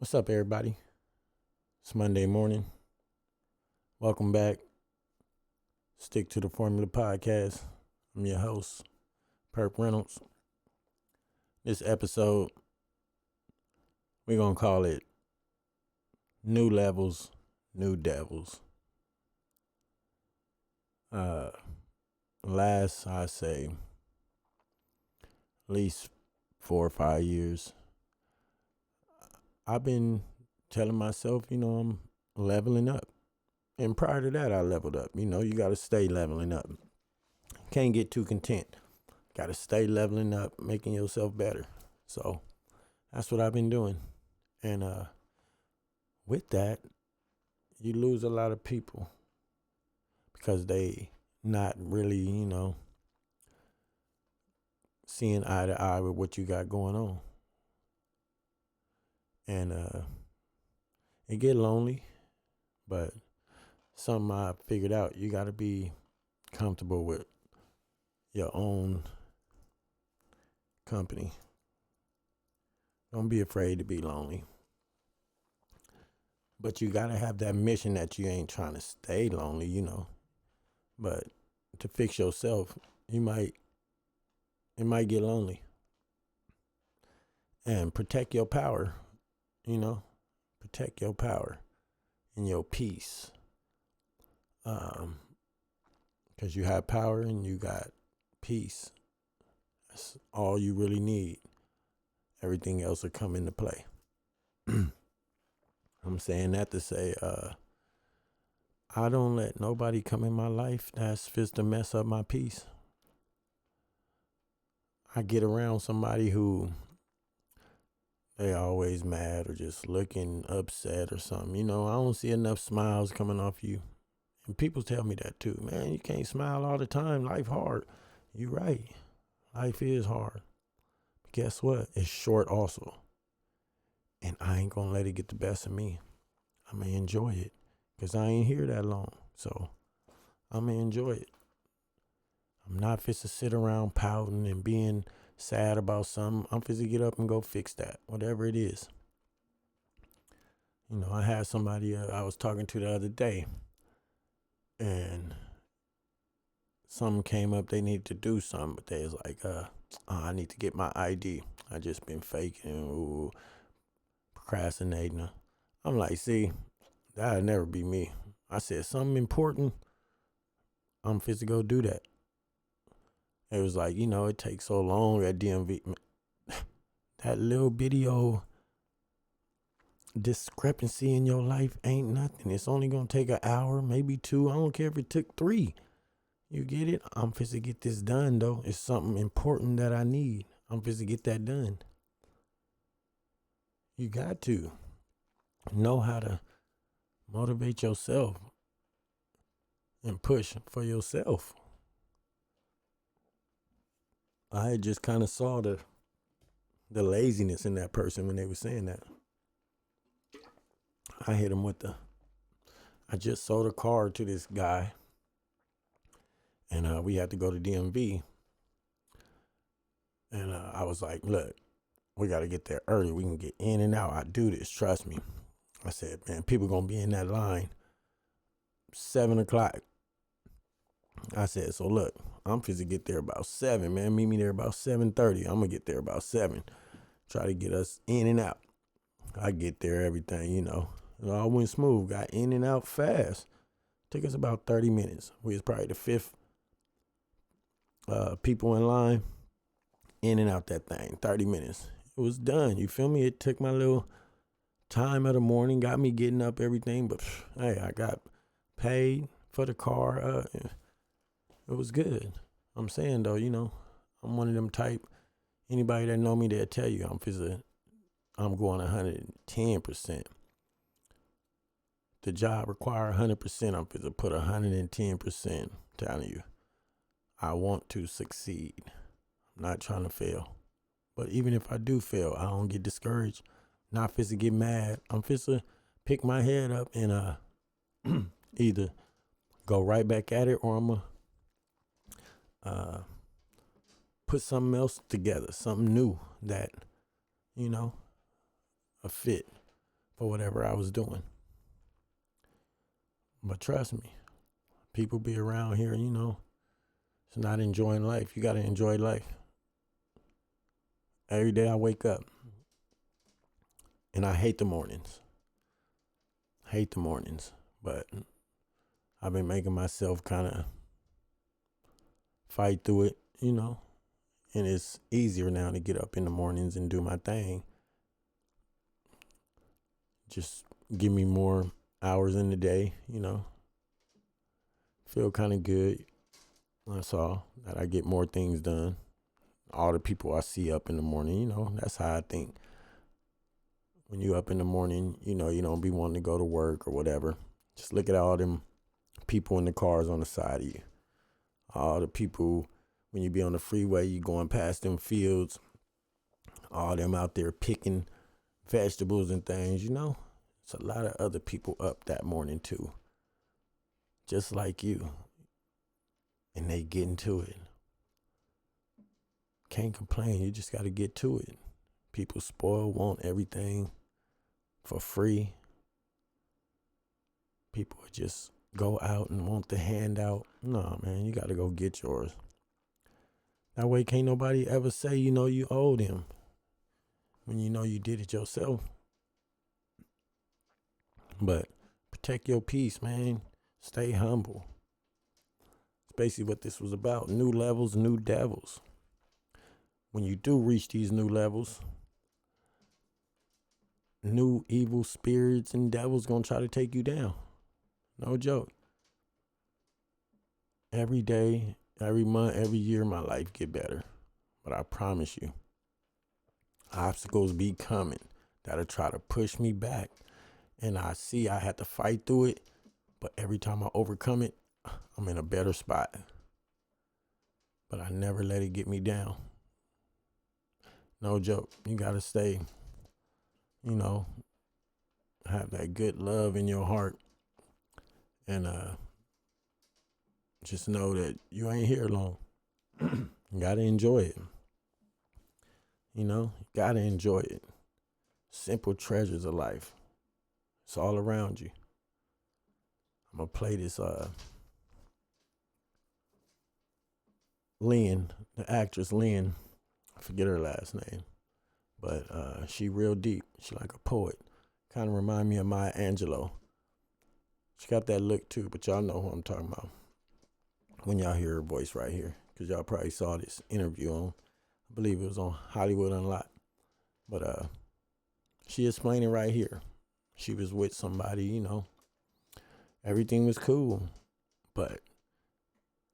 What's up, everybody? It's Monday morning. Welcome back. Stick to the Formula Podcast. I'm your host, Perp Reynolds. This episode, we're going to call it New Levels, New Devils. Last, I say, at least 4 or 5 years, I've been telling myself, I'm leveling up. And prior to that, I leveled up. You got to stay leveling up. Can't get too content. Got to stay leveling up, making yourself better. So that's what I've been doing. And with that, you lose a lot of people because they not really, seeing eye to eye with what you got going on. And it get lonely, but something I figured out, you got to be comfortable with your own company. Don't be afraid to be lonely. But you got to have that mission that you ain't trying to stay lonely, But to fix yourself, it might get lonely. And protect your power, Protect your power and your peace. Because you have power and you got peace. That's all you really need. Everything else will come into play. I'm saying that to say, I don't let nobody come in my life that's just to mess up my peace. I get around somebody who they always mad or just looking upset or something. I don't see enough smiles coming off you. And people tell me that too. Man, you can't smile all the time. Life hard. You're right. Life is hard. But guess what? It's short also. And I ain't going to let it get the best of me. I'm going to enjoy it. Because I ain't here that long. So I'm going to enjoy it. I'm not fit to sit around pouting and being sad about something. I'm fit to get up and go fix that. Whatever it is. I had somebody I was talking to the other day. And something came up. They needed to do something. But they was like, I need to get my ID. I just been faking, procrastinating. I'm like, see, that'll never be me. I said, something important, I'm fit to go do that. It was like, it takes so long at DMV. That little video discrepancy in your life ain't nothing. It's only going to take an hour, maybe 2. I don't care if it took 3. You get it? I'm fit to get this done, though. It's something important that I need. I'm fit to get that done. You got to know how to motivate yourself and push for yourself. I just kind of saw the laziness in that person when they were saying that. I hit him with I just sold a car to this guy. And we had to go to DMV. And I was like, look, we got to get there early. We can get in and out. I do this. Trust me. I said, man, people going to be in that line 7 o'clock. I said, so look, I'm fit to get there about 7, man. Meet me there about 7:30. I'm going to get there about 7. Try to get us in and out. I get there, everything, It all went smooth. Got in and out fast. Took us about 30 minutes. We was probably the 5th people in line. In and out that thing. 30 minutes. It was done. You feel me? It took my little time of the morning. Got me getting up, everything. But, hey, I got paid for the car. It was good. I'm saying, though, I'm one of them type. Anybody that know me, they'll tell you I'm going 110%. The job require 100%. I'm fit to put 110%. Telling you, I want to succeed. I'm not trying to fail. But even if I do fail, I don't get discouraged. Not fit to get mad. I'm fit to pick my head up and either go right back at it or I'm going to put something else together, something new that, a fit. for whatever I was doing. But trust me, people be around here, it's not enjoying life. You got to enjoy life. Every day I wake up, and I hate the mornings. But I've been making myself kind of fight through it, and it's easier now to get up in the mornings and do my thing. Just give me more hours in the day, feel kind of good. That's all, that I get more things done. All the people I see up in the morning, that's how I think. When you up in the morning, you don't be wanting to go to work or whatever. Just look at all them people in the cars on the side of you. All the people, when you be on the freeway, you going past them fields, all them out there picking vegetables and things, It's a lot of other people up that morning too, just like you, and they getting to it. Can't complain. You just got to get to it. People spoil, want everything for free. People just go out and want the handout. No, man, you got to go get yours. That way can't nobody ever say, you owe them when you did it yourself. But protect your peace, man. Stay humble. It's basically what this was about. New levels, new devils. When you do reach these new levels, new evil spirits and devils gonna try to take you down. No joke. Every day, every month, every year, my life get better. But I promise you, obstacles be coming that'll try to push me back. And I see I had to fight through it. But every time I overcome it, I'm in a better spot. But I never let it get me down. No joke. You gotta stay, have that good love in your heart. And just know that you ain't here long. You gotta enjoy it. You gotta enjoy it. Simple treasures of life. It's all around you. I'm gonna play this Lynn, the actress Lynn. I forget her last name. But she real deep. She like a poet. Kind of remind me of Maya Angelou. She got that look too, but y'all know who I'm talking about when y'all hear her voice right here, because y'all probably saw this interview on, I believe it was on Hollywood Unlocked. But she explained it right here. She was with somebody, everything was cool,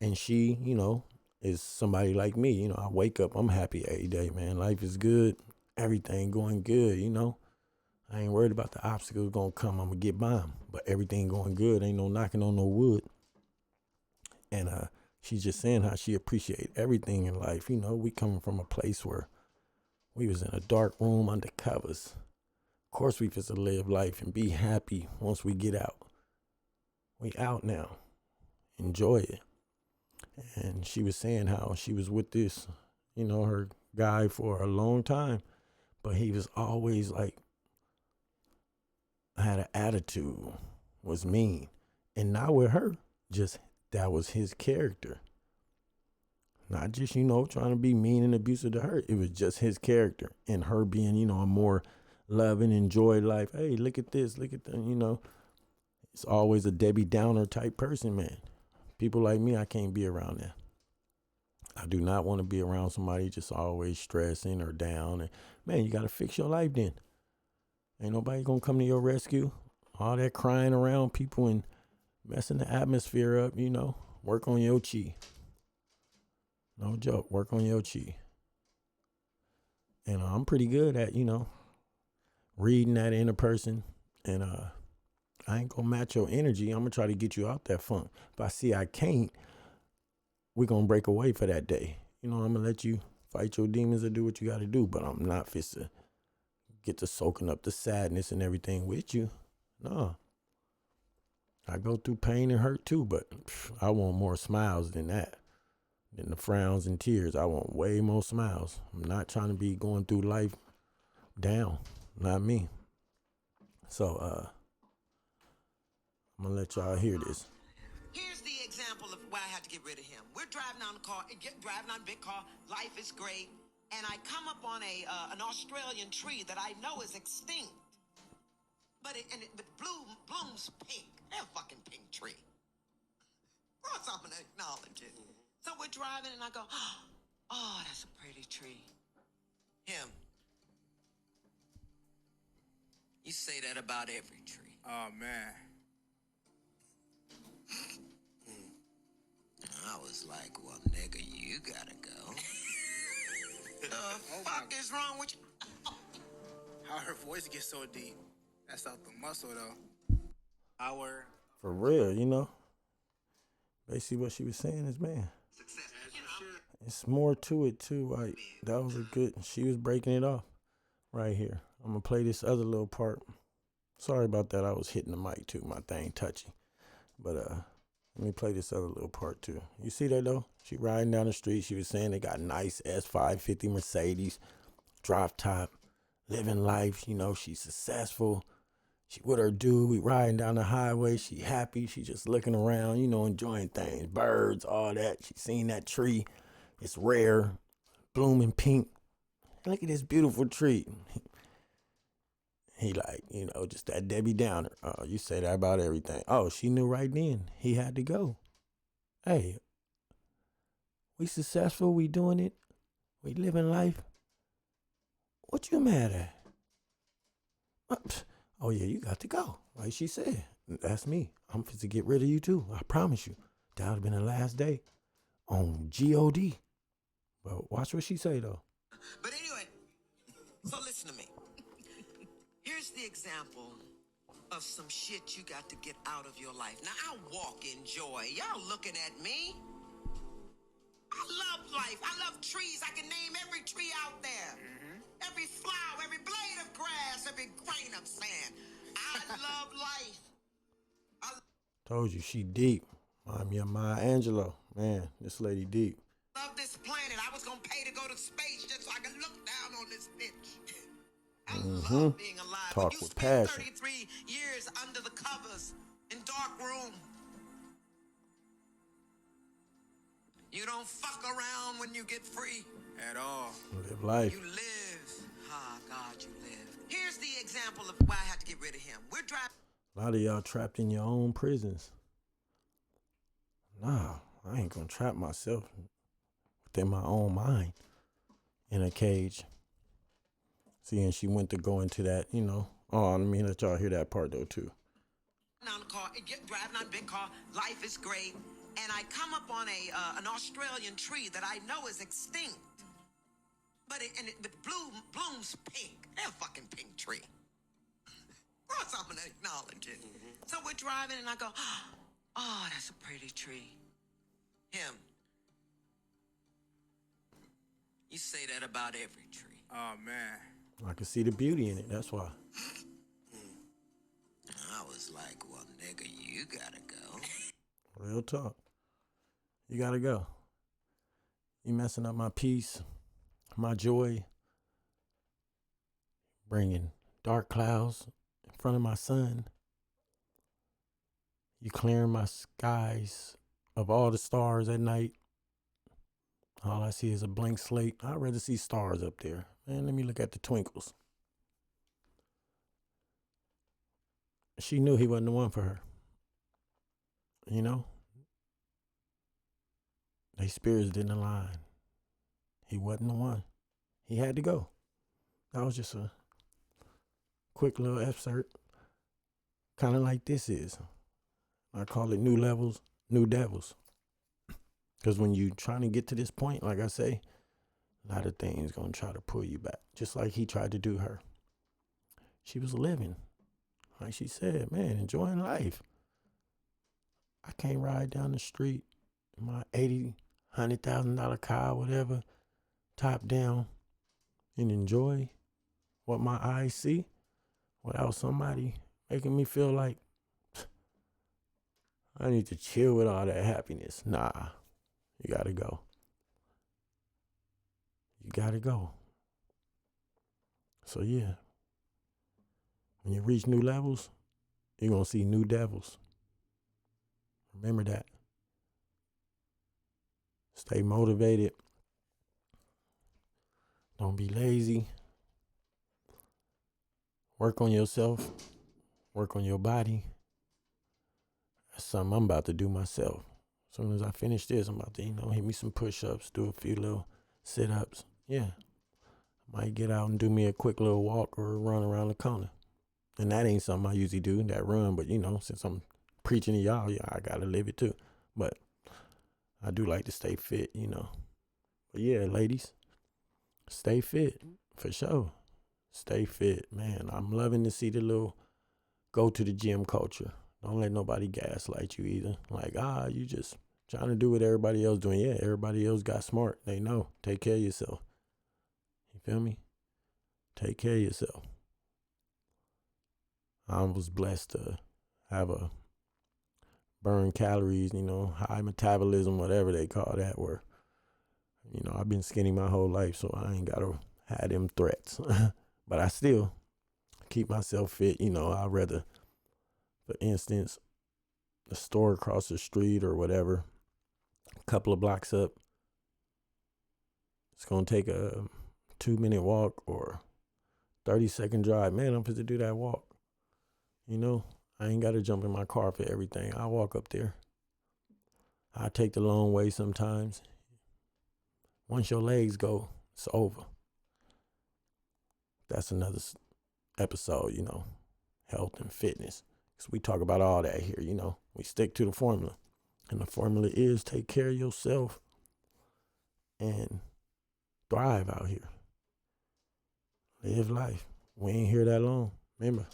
and she, is somebody like me. I wake up, I'm happy every day, man. Life is good, everything going good, I ain't worried about the obstacles gonna come. I'm gonna get by them, but everything going good. Ain't no knocking on no wood. And she's just saying how she appreciate everything in life. We coming from a place where we was in a dark room under covers. Of course, we just to live life and be happy once we get out. We out now. Enjoy it. And she was saying how she was with this, her guy for a long time, but he was always like, had an attitude, was mean. And not with her, just that was his character. Not just, trying to be mean and abusive to her. It was just his character. And her being, a more loving, enjoy life. Hey, look at this, look at that, It's always a Debbie Downer type person, man. People like me, I can't be around that. I do not want to be around somebody just always stressing or down. And man, you got to fix your life then. Ain't nobody going to come to your rescue. All that crying around people and messing the atmosphere up, work on your chi. No joke, work on your chi. And I'm pretty good at, reading that inner person. And I ain't going to match your energy. I'm going to try to get you out that funk. If I see I can't, we're going to break away for that day. I'm going to let you fight your demons and do what you got to do. But I'm not fit to get to soaking up the sadness and everything with you. No. I go through pain and hurt too, but I want more smiles than that. Than the frowns and tears. I want way more smiles. I'm not trying to be going through life down. Not me. So I'm gonna let y'all hear this. Here's the example of why I had to get rid of him. We're driving down the car, driving on a big car. Life is great, and I come up on an Australian tree that I know is extinct, but it blooms pink. They're a fucking pink tree. Of course, I'm gonna acknowledge it. So we're driving, and I go, "Oh, that's a pretty tree." Him. You say that about every tree. Oh, man. I was like, well, nigga, you gotta go. The fuck is wrong with you? How her voice gets so deep. That's out the muscle, though. Our... For real, you know. Basically what she was saying is, man, Success. it's more to it too. Like, that was a good, she was breaking it off right here. I'm gonna play this other little part. Sorry about that. I was hitting the mic too. My thing touchy. But let me play this other little part too. You see that though? She riding down the street. She was saying they got nice S550 Mercedes, drop top, living life. You know, she's successful. She with her dude. We riding down the highway. She happy. She just looking around, you know, enjoying things. Birds, all that. She seen that tree. It's rare, blooming pink. Look at this beautiful tree. He like, you know, just that Debbie Downer. Oh, you say that about everything. Oh, she knew right then he had to go. Hey, we successful. We doing it. We living life. What you mad at? Oh, yeah, you got to go. Like she said. That's me. I'm fit to get rid of you, too. I promise you. That would have been the last day on G-O-D. But watch what she say, though. But anyway, so listen to me. Here's the example of some shit you got to get out of your life. Now, I walk in joy. Y'all looking at me. I love life. I love trees. I can name every tree out there. Every flower, every blade of grass, every grain of sand. I love life. Told you, she deep. Remind me of Maya Angelou. Man, this lady deep. I love this planet. I was going to pay to go to space just so I could look down on this bitch. I love being alive. Talk When you with spend passion. 33 years under the covers in dark room, you don't fuck around when you get free. At all. Live life. You live. Ah, God, you live. Here's the example of why I had to get rid of him. We're driving. A lot of y'all trapped in your own prisons. Nah, I ain't gonna trap myself within my own mind in a cage. See, and she went to go into that, you know. Oh, let me let y'all hear that part though too. Down the car, driving on a big car. Life is great, and I come up on an Australian tree that I know is extinct, but it blooms pink. They're a fucking pink tree. Of course, I'm gonna acknowledge it. So we're driving, and I go, "Oh, that's a pretty tree." Him. You say that about every tree. Oh, man. I can see the beauty in it. That's why. I was like, well, nigga, you gotta go. Real talk. You gotta go. You messing up my peace, my joy, bringing dark clouds in front of my sun. You clearing my skies of all the stars at night. All I see is a blank slate. I'd rather see stars up there. Man, let me look at the twinkles. She knew he wasn't the one for her. You know? They spirits didn't align. He wasn't the one. He had to go. That was just a quick little excerpt. Kind of like this is. I call it new levels, new devils. Because when you trying to get to this point, like I say, a lot of things going to try to pull you back. Just like he tried to do her. She was living. Like she said, man, enjoying life. I can't ride down the street in my $100,000 car, whatever, top down, and enjoy what my eyes see without somebody making me feel like I need to chill with all that happiness. Nah, you gotta go. You gotta go. So yeah, When you reach new levels, you're going to see new devils. Remember that. Stay motivated. Don't be lazy. Work on yourself. Work on your body. That's something I'm about to do myself. As soon as I finish this, I'm about to, hit me some push-ups, do a few little sit-ups. Yeah. Might get out and do me a quick little walk or run around the corner. And that ain't something I usually do, that run. But, since I'm preaching to y'all, yeah, I got to live it too. But I do like to stay fit, But yeah, ladies, stay fit for sure. Stay fit, man. I'm loving to see the little go to the gym culture. Don't let nobody gaslight you either. Like, you just trying to do what everybody else doing. Yeah, everybody else got smart. They know. Take care of yourself. You feel me? Take care of yourself. I was blessed to have a burn calories, high metabolism, whatever they call that, where, I've been skinny my whole life, so I ain't got to have them threats. But I still keep myself fit. I'd rather, for instance, the store across the street or whatever, a couple of blocks up, it's going to take a 2-minute walk or 30-second drive. Man, I'm supposed to do that walk. I ain't got to jump in my car for everything. I walk up there. I take the long way sometimes. Once your legs go, it's over. That's another episode, health and fitness. Because we talk about all that here, We stick to the formula. And the formula is take care of yourself and thrive out here. Live life. We ain't here that long. Remember,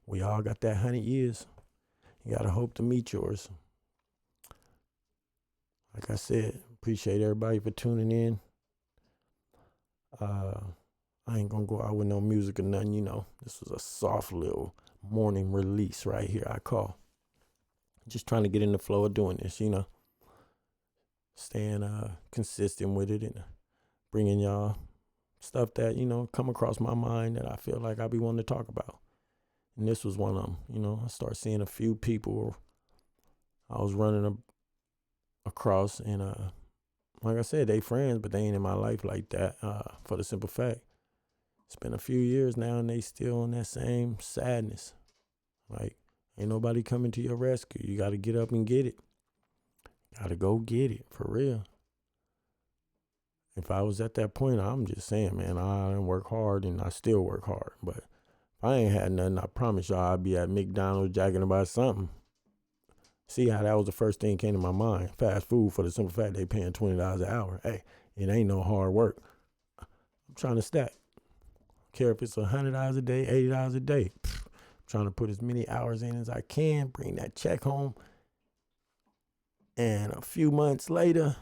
we all got that 100 years. You got to hope to meet yours. Like I said, appreciate everybody for tuning in. I ain't going to go out with no music or nothing, This was a soft little morning release right here, I call. Just trying to get in the flow of doing this, Staying consistent with it and bringing y'all stuff that, come across my mind that I feel like I be wanting to talk about. And this was one of them, I started seeing a few people I was running across, and like I said, they friends, but they ain't in my life like that, for the simple fact. It's been a few years now, and they still on that same sadness. Like, ain't nobody coming to your rescue. You got to get up and get it. Got to go get it, for real. If I was at that point, I'm just saying, man, I done work hard, and I still work hard. But if I ain't had nothing, I promise y'all I'd be at McDonald's jacking about something. See how that was the first thing that came to my mind. Fast food, for the simple fact they paying $20 an hour. Hey, it ain't no hard work. I'm trying to stack. Care if it's $100 a day, $80 a day. I'm trying to put as many hours in as I can, bring that check home. And a few months later,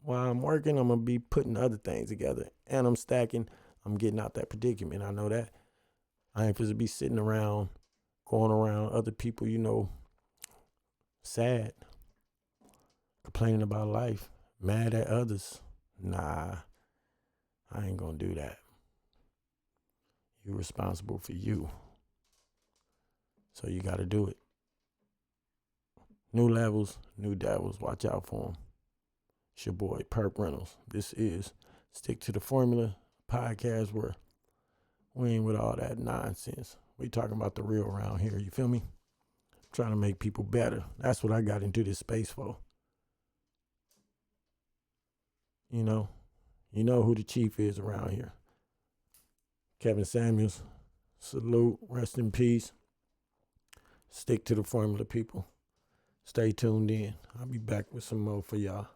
while I'm working, I'm going to be putting other things together. And I'm stacking. I'm getting out that predicament. I know that. I ain't supposed to be sitting around, going around other people, sad, complaining about life, mad at others. Nah, I ain't going to do that. You're responsible for you. So you got to do it. New levels, new devils. Watch out for them. It's your boy, Perp Reynolds. This is Stick to the Formula podcast where we ain't with all that nonsense. We talking about the real around here. You feel me? Trying to make people better. That's what I got into this space for. You know who the chief is around here. Kevin Samuels. Salute. Rest in peace. Stick to the formula, people. Stay tuned in. I'll be back with some more for y'all.